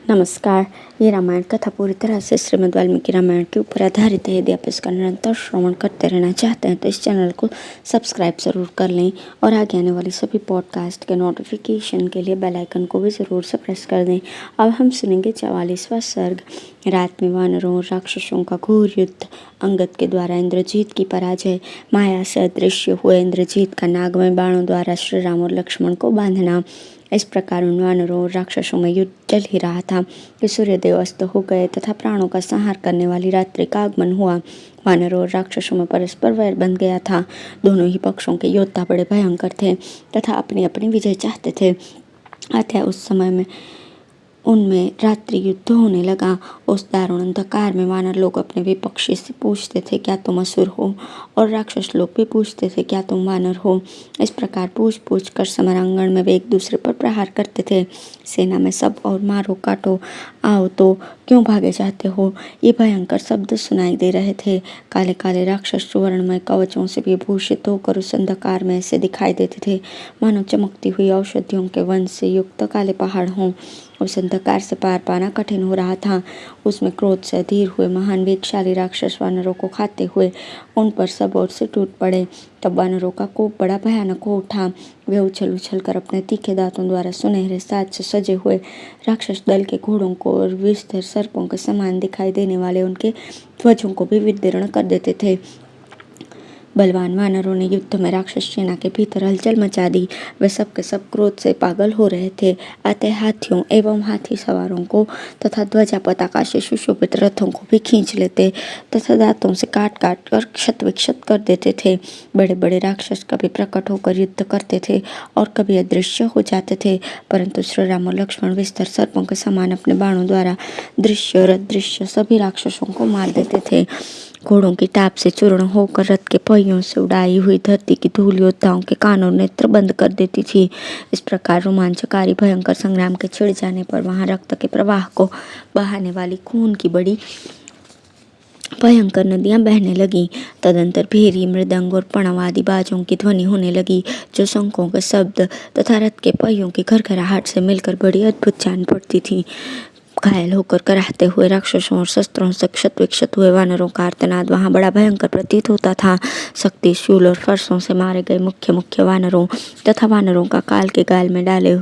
नमस्कार। ये रामायण कथा पूरी तरह से श्रीमद् वाल्मीकि रामायण के ऊपर आधारित है। यदि आप इसका निरंतर श्रवण करते रहना चाहते हैं तो इस चैनल को सब्सक्राइब ज़रूर कर लें और आगे आने वाली सभी पॉडकास्ट के नोटिफिकेशन के लिए बेल आइकन को भी ज़रूर से प्रेस कर दें। अब हम सुनेंगे 44वां सर्ग। रात में वानरों और राक्षसों का घोर युद्ध। अंगद के द्वारा इंद्रजीत की पराजय। माया से अदृश्य हुए इंद्रजीत का नागमय बाणों द्वारा श्री राम और लक्ष्मण को बांधना। इस प्रकार उन वानरों और राक्षसों में युद्ध चल ही रहा था कि सूर्यदेव अस्त हो गए तथा प्राणों का संहार करने वाली रात्रि का आगमन हुआ। वानरों और राक्षसों में परस्पर वैर बन गया था। दोनों ही पक्षों के योद्धा बड़े भयंकर थे तथा अपनी अपनी विजय चाहते थे। अतः उस समय में उनमें रात्रि युद्ध होने लगा। उस दारुण अंधकार में वानर लोग अपने विपक्षी से पूछते थे, क्या तुम असुर हो? और राक्षस लोग भी पूछते थे, क्या तुम वानर हो? इस प्रकार पूछ पूछ कर समरांगण में वे एक दूसरे पर प्रहार करते थे। सेना में सब और मारो काटो, आओ तो क्यों भागे जाते हो, ये भयंकर शब्द सुनाई दे रहे थे। काले काले राक्षस सुवर्णमय कवचों से विभूषित होकर उस अंधकार में ऐसे दिखाई देते थे मानो चमकती हुई औषधियों के वन से युक्त काले पहाड़ हों। उस अंधकार से पार पाना कठिन हो रहा था। उसमें क्रोध से अधीर हुए महान वेगशाली राक्षस वानरों को खाते हुए उन पर सब ओर से टूट पड़े। तब वानरों का कोप बड़ा भयानक हो उठा। वे उछल उछल कर अपने तीखे दांतों द्वारा सुनहरे साज से सजे हुए राक्षस दल के घोड़ों को और विषधर सर्पों के समान दिखाई देने वाले उनके ध्वजों को भी विदीर्ण कर देते थे। बलवान वानरों ने युद्ध में राक्षस सेना के भीतर हलचल मचा दी। वे सब के सब क्रोध से पागल हो रहे थे। अतः हाथियों एवं हाथी सवारों को तथा ध्वजा पताका से सुशोभित रथों को भी खींच लेते तथा दांतों से काट काट कर क्षत विक्षत कर देते थे। बड़े बड़े राक्षस कभी प्रकट होकर युद्ध करते थे और कभी अदृश्य हो जाते थे, परंतु श्री राम और लक्ष्मण विस्तर सर्पों के समान अपने बाणों द्वारा दृश्य और अदृश्य सभी राक्षसों को मार देते थे। घोड़ों की टाप से चूर्ण होकर रथ के पहियों से उड़ाई हुई धरती की धूल योद्धाओं के कान और नेत्र बंद कर देती थी। इस प्रकार रोमांचकारी भयंकर संग्राम के छिड़ जाने पर वहां रक्त के प्रवाह को बहाने वाली खून की बड़ी भयंकर नदियां बहने लगी। तदंतर भेरी मृदंग और पणव आदि बाजों की ध्वनि होने लगी, जो शंखों के शब्द तथा रथ के पहियों की घरघराहट से मिलकर बड़ी अद्भुत जान पड़ती थी। घायल होकर कराहते हुए राक्षसों और शस्त्रों से क्षत विक्षत हुए वानरों का आर्तनाद वहां बड़ा भयंकर प्रतीत होता था। शक्ति शूल और फरसों से मारे गए मुख्य मुख्य वानरों तथा वानरों का काल के गाल में डाले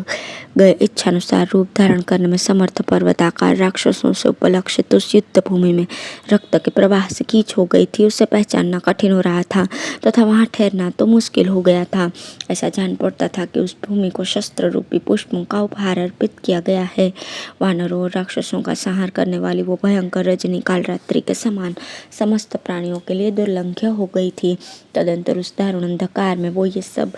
गए इच्छानुसार रूप धारण करने में समर्थ पर्वताकार राक्षसों से उपलक्षित उस युद्ध भूमि में रक्त के प्रवाह से कीच हो गई थी। उसे पहचानना कठिन हो रहा था तथा वहां ठहरना तो मुश्किल हो गया था। ऐसा जान पड़ता था कि उस भूमि को शस्त्र रूपी पुष्पों का उपहार अर्पित किया गया है। वानरों और राक्षसों का संहार करने वाली वो भयंकर रजनी काल रात्रि के समान समस्त प्राणियों के लिए दुर्लंघ्य हो गई थी। तदंतर उस दारुण अंधकार में वो ये सब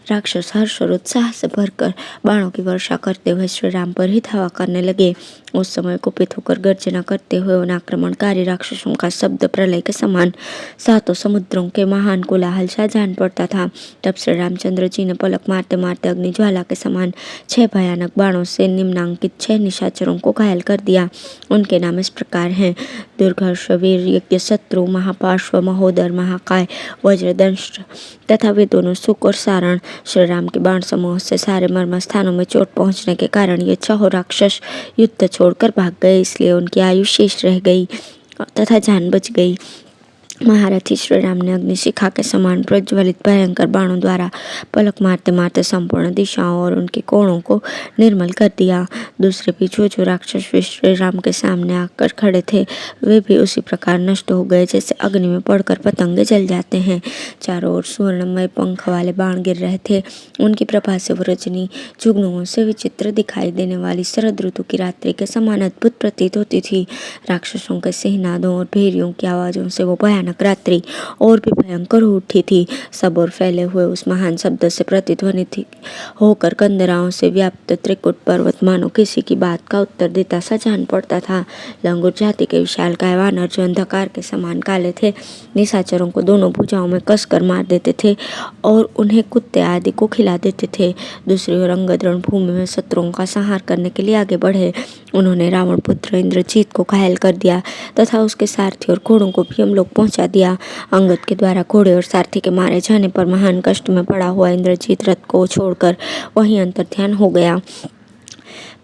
राक्षस हर्ष और उत्साह से भरकर बाणों की वर्षा करते हुए श्री राम पर ही धावा करने लगे। उस समय कुपित होकर गर्जना करते हुए उन आक्रमणकारी राक्षसों का शब्द प्रलय के समान सातों समुद्रों के महान कोलाहल सा जान पड़ता था। तब श्री रामचंद्र जी ने पलक मारते मारते अग्नि ज्वाला के समान 6 भयानक बाणों से निम्नांकित 6 निशाचरों को घायल कर दिया। उनके नाम इस प्रकार हैं: दुर्घर्ष, वीर, यज्ञ, शत्रु, महापार्श्व, महोदर, महाकाय, वज्रदंश तथा वे दोनों सुख और सारण। श्री राम के बाण समूह से सारे मर्म स्थानों में चोट पहुंचने के कारण ये 6 राक्षस युद्ध छोड़कर भाग गए, इसलिए उनकी आयु शेष रह गई तथा जान बच गई। महारथी श्री राम ने अग्निशिखा के समान प्रज्वलित भयंकर बाणों द्वारा पलक मारते मारते संपूर्ण दिशाओं और उनके कोणों को निर्मल कर दिया। दूसरे भी जो राक्षस श्री राम के सामने आकर खड़े थे वे भी उसी प्रकार नष्ट हो गए जैसे अग्नि में पड़कर पतंगे जल जाते हैं। चारों ओर सुवर्णमय पंख वाले बाण गिर रहे थे। उनकी प्रभा से वो रजनी जुगनुओं से विचित्र दिखाई देने वाली शरद ऋतु की रात्रि के समान अद्भुत प्रतीत होती थी। राक्षसों के सिंहनादों और भेरियों की आवाजों से वो भयानक रात्रि और भी भयंकर हो उठी थी। सब ओर फैले हुए उस महान शब्द से प्रतिध्वनित होकर कंदराओं से व्याप्त त्रिकुट पर्वत मानो किसी की बात का उत्तर देता सा जान पड़ता था। लंगूर जाति के विशालकाय वानर जो अंधकार के समान काले थे, निशाचरों को दोनों भुजाओं में कसकर मार देते थे और उन्हें कुत्ते आदि को खिला देते थे। दूसरी ओर अंगद रणभूमि में शत्रुओं का संहार करने के लिए आगे बढ़े। उन्होंने रावण पुत्र इंद्रजीत को घायल कर दिया तथा उसके सारथी और घोड़ों को भी यमलोक पहुंचा दिया। अंगद के द्वारा घोड़े और सारथी के मारे जाने पर महान कष्ट में पड़ा हुआ इंद्रजीत रथ को छोड़कर वहीं अंतर्ध्यान हो गया।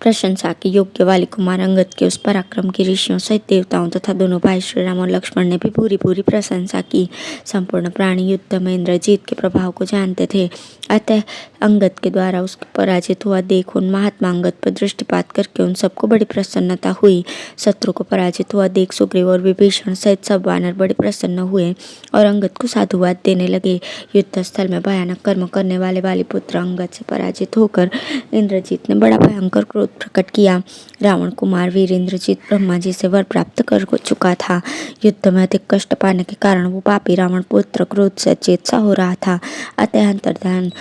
प्रशंसा के योग्य वाली कुमार अंगद के उस पराक्रम की ऋषियों सहित देवताओं तथा दोनों भाई श्री राम और लक्ष्मण ने भी पूरी पूरी प्रशंसा की। संपूर्ण प्राणी युद्ध में इंद्रजीत के प्रभाव को जानते थे, अतः अंगद के द्वारा उसके पराजित हुआ देख उन महात्मा अंगद पर दृष्टिपात करके उन सबको बड़ी प्रसन्नता हुई। शत्रु को पराजित हुआ देख सुग्रीव और विभीषण सहित सब वानर बड़े प्रसन्न हुए और अंगद को साधुवाद देने लगे। युद्ध स्थल में भयानक कर्म करने वाले वालीपुत्र अंगद से पराजित होकर इंद्रजीत ने बड़ा भयंकर क्रोध प्रकट किया। रावण कुमार वीर इंद्रजीत ब्रह्मा जी से वर प्राप्त कर चुका था। युद्ध में अधिक कष्ट पाने के कारण वो पापी रावण पुत्र क्रोध से अचेत सा हो रहा था। अतः अंतर्धान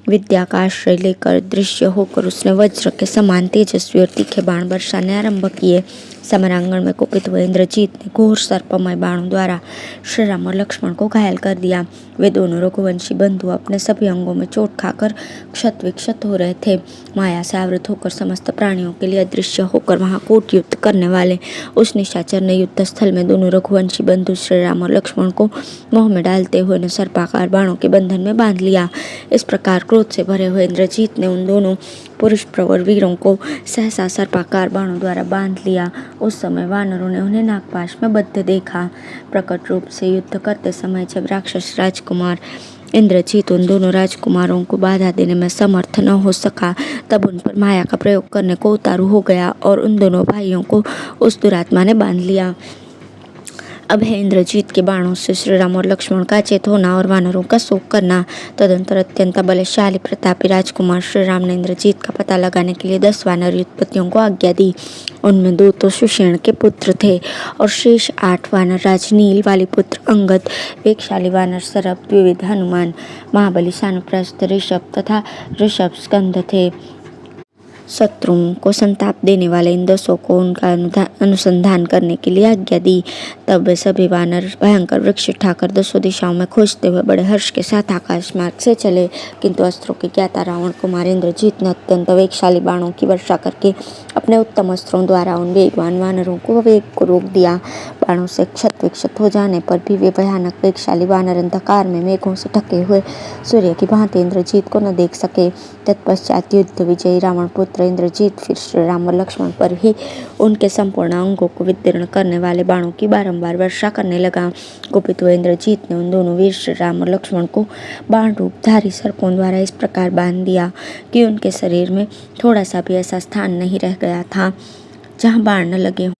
विद्या का आश्रय लेकर दृश्य होकर उसने वज्र के समान तेजस्वी और तीखे बाण बरसाने आरंभ किए। समरांगण में कुपित हुए इंद्रजीत ने घोर सर्पमय बाणों द्वारा श्री राम और लक्ष्मण को घायल कर दिया। वे दोनों रघुवंशी बंधु अपने सभी अंगों में चोट खाकर क्षत विक्षत हो रहे थे। माया से आवृत होकर समस्त प्राणियों के लिए अदृश्य होकर वहां कूट युद्ध करने वाले उस निशाचर ने युद्ध स्थल में दोनों रघुवंशी बंधु श्री राम और लक्ष्मण को मोह में डालते हुए ने सर्पाकार बाणों के बंधन में बांध लिया। इस प्रकार क्रोध से भरे हुए इंद्रजीत ने उन दोनों पुरुष प्रवर वीरों को सहसा सर्पाकार बाणों द्वारा बांध लिया। उस समय वानरों ने उन्हें नागपाश में बद्ध देखा। प्रकट रूप से युद्ध करते समय जब राक्षस राजकुमार इंद्रजीत उन दोनों राजकुमारों को बाधा देने में समर्थ न हो सका, तब उन पर माया का प्रयोग करने को उतारू हो गया और उन दोनों भाइयों को उस दुरात्मा ने बांध लिया। अब है इंद्रजीत के बाणों से श्री राम और लक्ष्मण का चेत होना और वानरों का शोक करना। तदंतर अत्यंत बलशाली प्रतापी राजकुमार श्री राम ने इंद्रजीत का पता लगाने के लिए 10 वानर युद्धपतियों को आज्ञा दी। उनमें 2 तो सुषेण के पुत्र थे और शेष 8 वानर राजनील वाली पुत्र अंगद, वेगशाली वानर सरभ, द्विविध हनुमान, महाबली शानुप्रस्थ ऋषभ तथा ऋषभ स्कंद थे। शत्रुओं को संताप देने वाले इन 10 को उनका अनुसंधान करने के लिए आज्ञा दी। तब वे सभी वानर भयंकर वृक्ष उठाकर 10 दिशाओं में खोजते हुए बड़े हर्ष के साथ आकाश मार्ग से चले, किंतु अस्त्रों के ज्ञाता रावण कुमार इंद्रजीत ने अत्यंत वेगशाली बाणों की वर्षा करके अपने उत्तम अस्त्रों द्वारा उन वेगवान वानरों को वेग को रोक दिया। बाणों से क्षत विक्षत हो जाने पर भी वे भयानक वेगशाली वानर अंधकार में मेघों से ढके हुए सूर्य की भांति इंद्रजीत को न देख सके। तत्पश्चात युद्ध विजयी रावण पुत्र इंद्रजीत फिर श्री राम और लक्ष्मण पर ही उनके संपूर्ण अंगों को विदीर्ण करने वाले बाणों की बारंबार वर्षा करने लगा। कुपित हुए इंद्रजीत ने उन दोनों वीर श्री राम और लक्ष्मण को बाण रूपधारी सर्पों द्वारा इस प्रकार बांध दिया कि उनके शरीर में थोड़ा सा भी ऐसा स्थान नहीं रह गया था जहाँ बाण न लगे।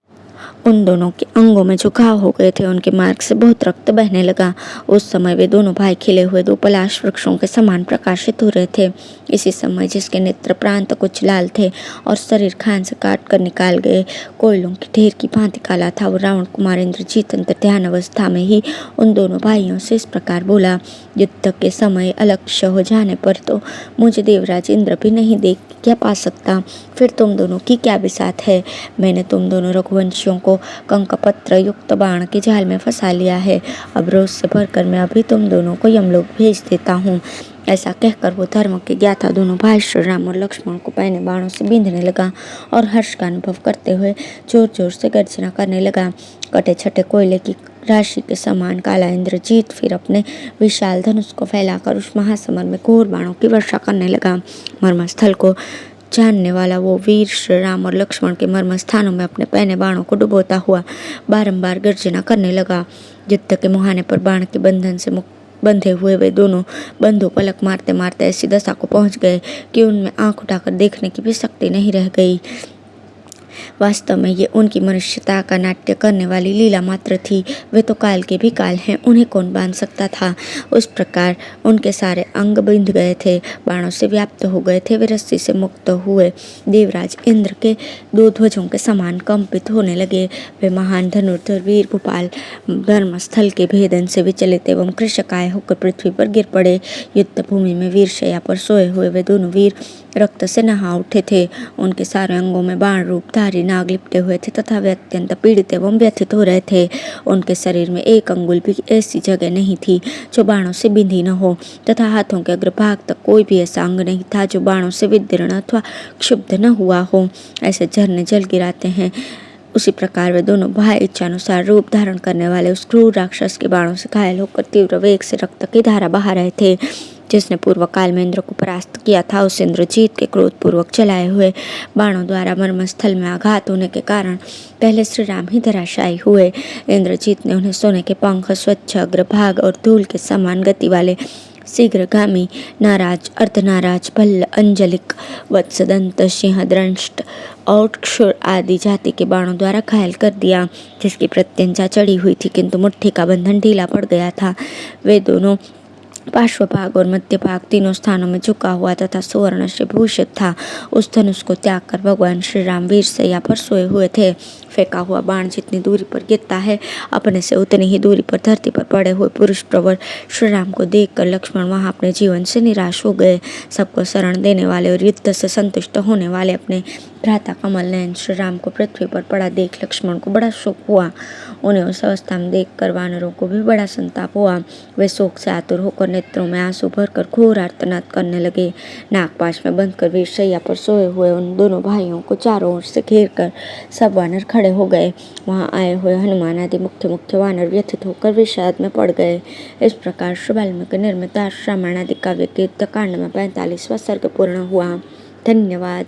उन दोनों के अंगों में जो घाव हो गए थे उनके मार्ग से बहुत रक्त बहने लगा। उस समय वे दोनों भाई खिले हुए 2 पलाश वृक्षों के समान प्रकाशित हो रहे थे। इसी समय जिसके नेत्र प्रांत कुछ लाल थे और शरीर खान से काट कर निकाल गए कोयलों के ढेर की भांति काला था, वो रावण कुमार इंद्रजीत अंतर ध्यान अवस्था में ही उन दोनों भाइयों से इस प्रकार बोला, युद्ध के समय अलक्ष्य हो जाने पर तो मुझे देवराज इंद्र भी नहीं देख क्या पा सकता, फिर तुम दोनों की क्या बिसात है। मैंने तुम दोनों रघुवंशियों को कंकपत्र युक्त बाण के जाल में फंसा लिया है। अब रोष से भरकर मैं अभी तुम दोनों को यमलोक भेज देता हूँ। ऐसा कहकर वो धर्म के ज्ञाता दोनों भाई श्री राम और लक्ष्मण को पहने बाणों से बींधने लगा और हर्ष का अनुभव करते हुए जोर जोर से गर्जना करने लगा। कटे छटे कोयले की राशि के समान काला इंद्रजीत फिर अपने विशाल धनुष को फैलाकर उस महासमर में घोर बाणों की वर्षा करने लगा। मर्मस्थल को जानने वाला वो वीर श्री राम और लक्ष्मण के मर्म स्थानों में अपने पहने बाणों को डुबोता हुआ बारंबार गर्जना करने लगा। युद्ध के मुहाने पर बाण के बंधन से बंधे हुए वे दोनों बंधु पलक मारते मारते ऐसी दशा को पहुंच गए कि उनमें आंख उठाकर देखने की भी शक्ति नहीं रह गई। वास्तव में ये उनकी मनुष्यता का नाट्य करने वाली लीला मात्र थी। वे तो काल के भी काल हैं, उन्हें कौन बांध सकता था। उस प्रकार उनके सारे अंग बिंध गए थे, बाणों से व्याप्त हो गए थे। वे रस्सी से मुक्त हुए देवराज इंद्र के 2 ध्वजों के समान कंपित होने लगे। वे महान धनुर्धर वीर भूपाल धर्मस्थल के भेदन से विचलित एवं कृशकाय होकर पृथ्वी पर गिर पड़े। युद्ध भूमि में वीरशैया पर सोए हुए वे दोनों वीर रक्त से नहा उठे थे। उनके सारे अंगों में बाण रूपधारी नाग लिपटे हुए थे तथा वे अत्यंत पीड़ित एवं व्यथित हो रहे थे। उनके शरीर में एक अंगुल भी ऐसी जगह नहीं थी जो बाणों से बिंधी न हो तथा हाथों के अग्रभाग तक कोई भी ऐसा अंग नहीं था जो बाणों से विदीर्ण अथवा क्षुब्ध न हुआ हो। ऐसे झरने जल गिराते हैं, उसी प्रकार वे दोनों भाई इच्छानुसार रूप धारण करने वाले उस क्रूर राक्षस के बाणों से घायल होकर तीव्र वेग से रक्त की धारा बहा रहे थे। जिसने पूर्व काल में इंद्र को परास्त किया था, उस इंद्रजीत के क्रोधपूर्वक चलाए हुए बाणों द्वारा मर्मस्थल में आघात होने के कारण पहले श्री राम ही धराशायी हुए। इंद्रजीत ने उन्हें सोने के पंख, स्वच्छ अग्रभाग और धूल के समान गति वाले शीघ्रगामी नाराज, अर्धनाराज, भल्ल, अंजलिक, वत्सदंत, सिंह, दंष्ट और क्षुर आदि जाति के बाणों द्वारा घायल कर दिया, जिसकी प्रत्यंचा चढ़ी हुई थी किंतु मुट्ठी का बंधन ढीला पड़ गया था। वे दोनों पार्श्व भाग और मध्य भाग तीनों स्थानों में झुका हुआ तथा सुवर्ण से भूषित था। उस धनुष को त्याग कर भगवान श्री राम वीर सैया पर सोए हुए थे। फेंका हुआ बाण जितनी दूरी पर गिरता है, अपने से उतनी ही दूरी पर धरती पर पड़े हुए पुरुष प्रवर श्री राम को देखकर लक्ष्मण वहां अपने जीवन से निराश हो गए। सबको शरण देने वाले और युद्ध से संतुष्ट होने वाले अपने भ्राता कमल नयन श्री राम को पृथ्वी पर पड़ा देख लक्ष्मण को बड़ा शोक हुआ। उन्हें उस अवस्था में देखकर वानरों को भी बड़ा संताप हुआ। वे शोक से आतुर होकर नेत्रों में आंसू भरकर घोर आर्तनाद करने लगे। नागपाश में बंधकर वीर शैया पर सोए हुए उन दोनों भाइयों को चारों ओर से घेर कर सब वानर खड़े हो गए। वहां आए हुए हनुमान आदि मुख्य मुख्य वानर व्यथित होकर विषाद में पड़ गए। इस प्रकार श्री वाल्मीकि निर्मित रामायण आदि काव्य के युद्धकांड में 45वां सर्ग पूर्ण हुआ। धन्यवाद।